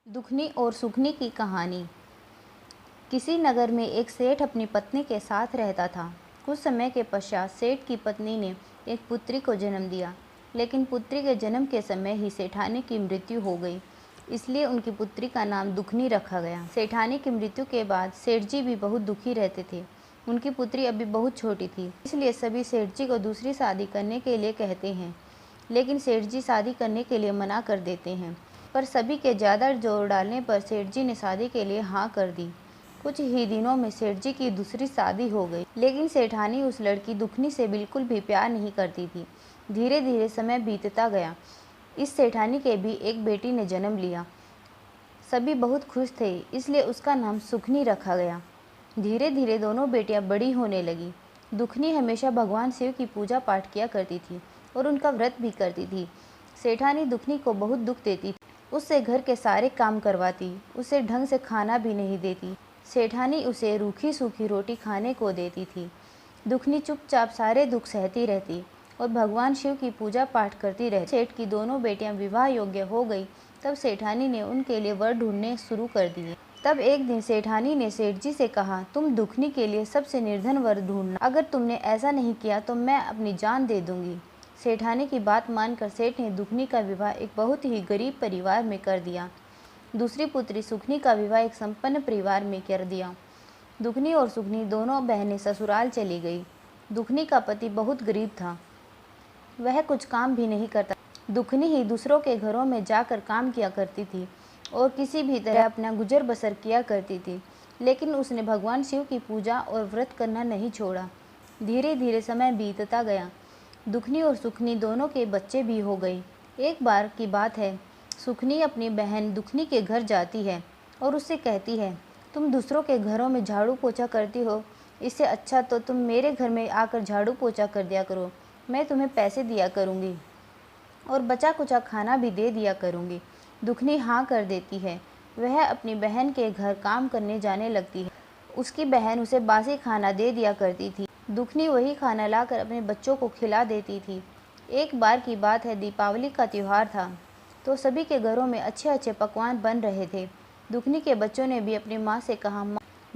दुखनी और सुखनी की कहानी। किसी नगर में एक सेठ अपनी पत्नी के साथ रहता था। कुछ समय के पश्चात सेठ की पत्नी ने एक पुत्री को जन्म दिया, लेकिन पुत्री के जन्म के समय ही सेठानी की मृत्यु हो गई। इसलिए उनकी पुत्री का नाम दुखनी रखा गया। सेठानी की मृत्यु के बाद सेठ जी भी बहुत दुखी रहते थे। उनकी पुत्री अभी बहुत छोटी थी, इसलिए सभी सेठ जी को दूसरी शादी करने के लिए कहते हैं, लेकिन सेठ जी शादी करने के लिए मना कर देते हैं। पर सभी के ज़्यादा जोर डालने पर सेठ जी ने शादी के लिए हाँ कर दी। कुछ ही दिनों में सेठ जी की दूसरी शादी हो गई, लेकिन सेठानी उस लड़की दुखनी से बिल्कुल भी प्यार नहीं करती थी। धीरे धीरे समय बीतता गया। इस सेठानी के भी एक बेटी ने जन्म लिया। सभी बहुत खुश थे, इसलिए उसका नाम सुखनी रखा गया। धीरे धीरे दोनों बेटियां बड़ी होने लगी। दुखनी हमेशा भगवान शिव की पूजा पाठ किया करती थी और उनका व्रत भी करती थी। सेठानी दुखनी को बहुत दुख देती थी, उससे घर के सारे काम करवाती, उसे ढंग से खाना भी नहीं देती। सेठानी उसे रूखी सूखी रोटी खाने को देती थी। दुखनी चुपचाप सारे दुख सहती रहती और भगवान शिव की पूजा पाठ करती रहती। सेठ की दोनों बेटियां विवाह योग्य हो गई, तब सेठानी ने उनके लिए वर ढूंढने शुरू कर दिए। तब एक दिन सेठानी ने सेठ जी से कहा, तुम दुखनी के लिए सबसे निर्धन वर ढूंढना, अगर तुमने ऐसा नहीं किया तो मैं अपनी जान दे दूंगी। सेठानी की बात मानकर सेठ ने दुखनी का विवाह एक बहुत ही गरीब परिवार में कर दिया। दूसरी पुत्री सुखनी का विवाह एक संपन्न परिवार में कर दिया। दुखनी और सुखनी दोनों बहनें ससुराल चली गई। दुखनी का पति बहुत गरीब था, वह कुछ काम भी नहीं करता। दुखनी ही दूसरों के घरों में जाकर काम किया करती थी और किसी भी तरह अपना गुजर बसर किया करती थी, लेकिन उसने भगवान शिव की पूजा और व्रत करना नहीं छोड़ा। धीरे धीरे समय बीतता गया। दुखनी और सुखनी दोनों के बच्चे भी हो गए। एक बार की बात है, सुखनी अपनी बहन दुखनी के घर जाती है और उससे कहती है, तुम दूसरों के घरों में झाड़ू पोछा करती हो, इससे अच्छा तो तुम मेरे घर में आकर झाड़ू पोछा कर दिया करो, मैं तुम्हें पैसे दिया करूँगी और बचा कुचा खाना भी दे दिया करूँगी। दुखनी हाँ कर देती है। वह अपनी बहन के घर काम करने जाने लगती है। उसकी बहन उसे बासी खाना दे दिया करती थी। दुखनी वही खाना लाकर अपने बच्चों को खिला देती थी। एक बार की बात है, दीपावली का त्यौहार था, तो सभी के घरों में अच्छे अच्छे पकवान बन रहे थे। दुखनी के बच्चों ने भी अपनी माँ से कहा,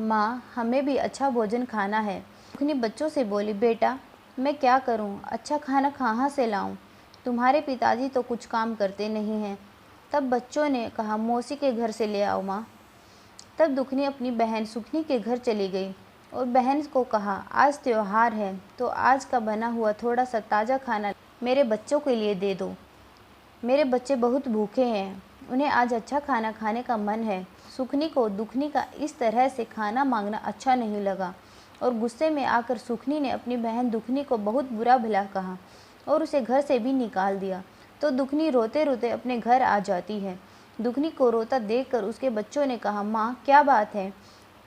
माँ हमें भी अच्छा भोजन खाना है। दुखनी बच्चों से बोली, बेटा मैं क्या करूँ, अच्छा खाना कहाँ से लाऊँ, तुम्हारे पिताजी तो कुछ काम करते नहीं हैं। तब बच्चों ने कहा, मौसी के घर से ले आओ माँ। तब दुखनी अपनी बहन सुखनी के घर चली गई और बहन को कहा, आज त्योहार है तो आज का बना हुआ थोड़ा सा ताज़ा खाना मेरे बच्चों के लिए दे दो। मेरे बच्चे बहुत भूखे हैं, उन्हें आज अच्छा खाना खाने का मन है। सुखनी को दुखनी का इस तरह से खाना मांगना अच्छा नहीं लगा और गुस्से में आकर सुखनी ने अपनी बहन दुखनी को बहुत बुरा भला कहा और उसे घर से भी निकाल दिया। तो दुखनी रोते रोते अपने घर आ जाती है। दुखनी को रोता देखकर उसके बच्चों ने कहा, माँ क्या बात है,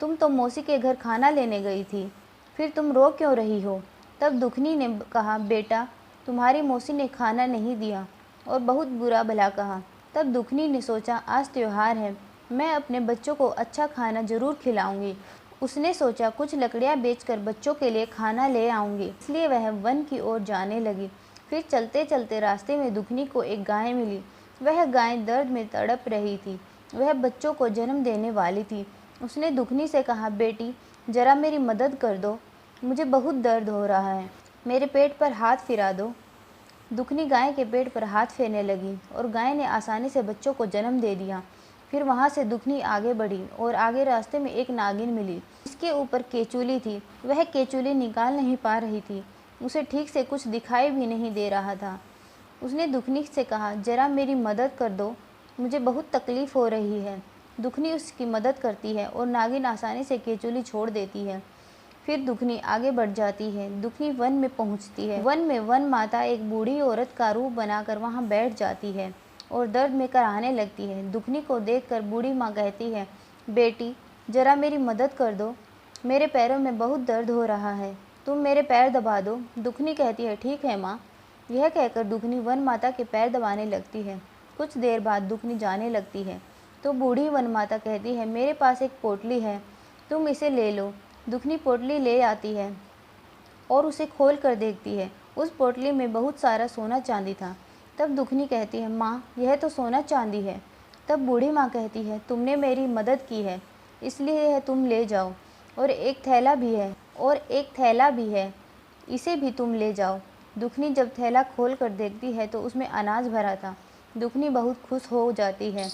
तुम तो मौसी के घर खाना लेने गई थी, फिर तुम रो क्यों रही हो। तब दुखनी ने कहा, बेटा तुम्हारी मौसी ने खाना नहीं दिया और बहुत बुरा भला कहा। तब दुखनी ने सोचा, आज त्योहार है, मैं अपने बच्चों को अच्छा खाना जरूर खिलाऊंगी। उसने सोचा कुछ लकड़ियाँ बेचकर बच्चों के लिए खाना ले आऊँगी, इसलिए वह वन की ओर जाने लगी। फिर चलते चलते रास्ते में दुखनी को एक गाय मिली। वह गाय दर्द में तड़प रही थी, वह बच्चों को जन्म देने वाली थी। उसने दुखनी से कहा, बेटी जरा मेरी मदद कर दो, मुझे बहुत दर्द हो रहा है, मेरे पेट पर हाथ फिरा दो। दुखनी गाय के पेट पर हाथ फेरने लगी और गाय ने आसानी से बच्चों को जन्म दे दिया। फिर वहाँ से दुखनी आगे बढ़ी और आगे रास्ते में एक नागिन मिली, इसके ऊपर केचुली थी। वह केचुली निकाल नहीं पा रही थी, उसे ठीक से कुछ दिखाई भी नहीं दे रहा था। उसने दुखनी से कहा, जरा मेरी मदद कर दो, मुझे बहुत तकलीफ़ हो रही है। दुखनी उसकी मदद करती है और नागिन आसानी से केचुली छोड़ देती है। फिर दुखनी आगे बढ़ जाती है। दुखनी वन में पहुंचती है। वन में वन माता एक बूढ़ी औरत का रूप बनाकर वहां बैठ जाती है और दर्द में कराहने लगती है। दुखनी को देखकर बूढ़ी माँ कहती है, बेटी जरा मेरी मदद कर दो, मेरे पैरों में बहुत दर्द हो रहा है, तुम मेरे पैर दबा दो। दुखनी कहती है, ठीक है माँ। यह कहकर दुखनी वन माता के पैर दबाने लगती है। कुछ देर बाद दुखनी जाने लगती है तो बूढ़ी वन माता कहती है, मेरे पास एक पोटली है, तुम इसे ले लो। दुखनी पोटली ले आती है और उसे खोल कर देखती है। उस पोटली में बहुत सारा सोना चांदी था। तब दुखनी कहती है, माँ यह तो सोना चांदी है, तब बूढ़ी माँ कहती है, तुमने मेरी मदद की है, इसलिए यह तुम ले जाओ, और एक थैला भी है, इसे भी तुम ले जाओ। दुखनी जब थैला खोल कर देखती है तो उसमें अनाज भरा था। दुखनी बहुत खुश हो जाती है।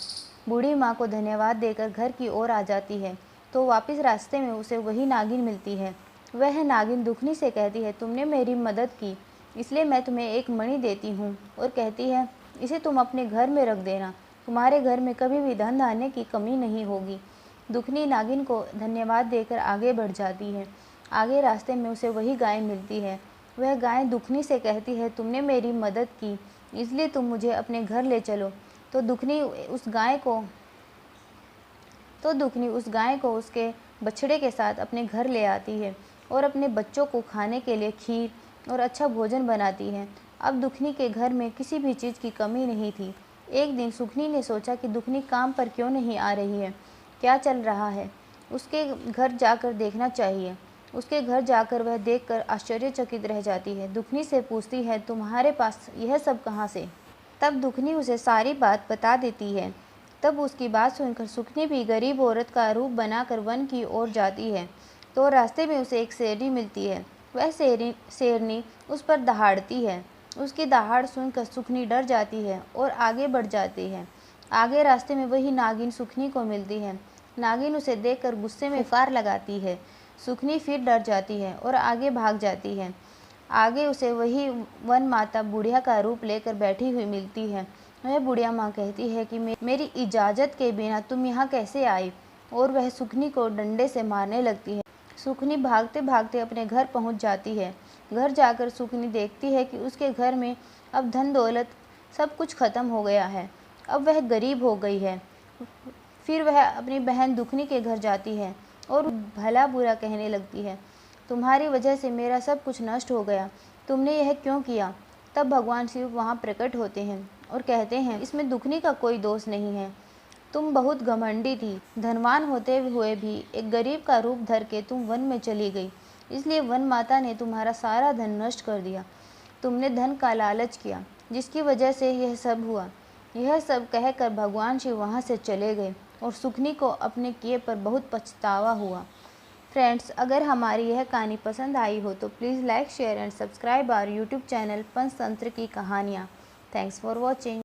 बूढ़ी माँ को धन्यवाद देकर घर की ओर आ जाती है तो वापस रास्ते में उसे वही नागिन मिलती है। वह नागिन दुखनी से कहती है, तुमने मेरी मदद की, इसलिए मैं तुम्हें एक मणि देती हूँ, और कहती है, इसे तुम अपने घर में रख देना, तुम्हारे घर में कभी भी धन धान्य की कमी नहीं होगी। दुखनी नागिन को धन्यवाद देकर आगे बढ़ जाती है। आगे रास्ते में उसे वही गाय मिलती है। वह गाय दुखनी से कहती है, तुमने मेरी मदद की, इसलिए तुम मुझे अपने घर ले चलो। तो दुखनी उस गाय को उसके बछड़े के साथ अपने घर ले आती है और अपने बच्चों को खाने के लिए खीर और अच्छा भोजन बनाती है। अब दुखनी के घर में किसी भी चीज़ की कमी नहीं थी। एक दिन सुखनी ने सोचा कि दुखनी काम पर क्यों नहीं आ रही है, क्या चल रहा है, उसके घर जाकर देखना चाहिए। उसके घर जाकर वह देखकर आश्चर्यचकित रह जाती है। दुखनी से पूछती है, तुम्हारे पास यह सब कहाँ से? तब दुखनी उसे सारी बात बता देती है। तब उसकी बात सुनकर सुखनी भी गरीब औरत का रूप बनाकर वन की ओर जाती है तो रास्ते में उसे एक शेरनी मिलती है। वह शेरनी उस पर दहाड़ती है। उसकी दहाड़ सुनकर सुखनी डर जाती है और आगे बढ़ जाती है। आगे रास्ते में वही नागिन सुखनी को मिलती है। नागिन उसे देखकर गुस्से में फुकार लगाती है। सुखनी फिर डर जाती है और आगे भाग जाती है। आगे उसे वही वन माता बुढ़िया का रूप लेकर बैठी हुई मिलती है। वह बुढ़िया माँ कहती है कि मेरी इजाज़त के बिना तुम यहाँ कैसे आई, और वह सुखनी को डंडे से मारने लगती है। सुखनी भागते भागते अपने घर पहुँच जाती है। घर जाकर सुखनी देखती है कि उसके घर में अब धन दौलत सब कुछ खत्म हो गया है। अब वह गरीब हो गई है। फिर वह अपनी बहन दुखनी के घर जाती है और भला बुरा कहने लगती है, तुम्हारी वजह से मेरा सब कुछ नष्ट हो गया, तुमने यह क्यों किया? तब भगवान शिव वहाँ प्रकट होते हैं और कहते हैं, इसमें दुखनी का कोई दोष नहीं है। तुम बहुत घमंडी थी, धनवान होते हुए भी एक गरीब का रूप धर के तुम वन में चली गई, इसलिए वन माता ने तुम्हारा सारा धन नष्ट कर दिया। तुमने धन का लालच किया, जिसकी वजह से यह सब हुआ। यह सब कहकर भगवान शिव वहाँ से चले गए और सुखनी को अपने किए पर बहुत पछतावा हुआ। फ्रेंड्स, अगर हमारी यह कहानी पसंद आई हो तो please like, share and subscribe our YouTube channel Panchatantra की कहानियाँ। Thanks for watching.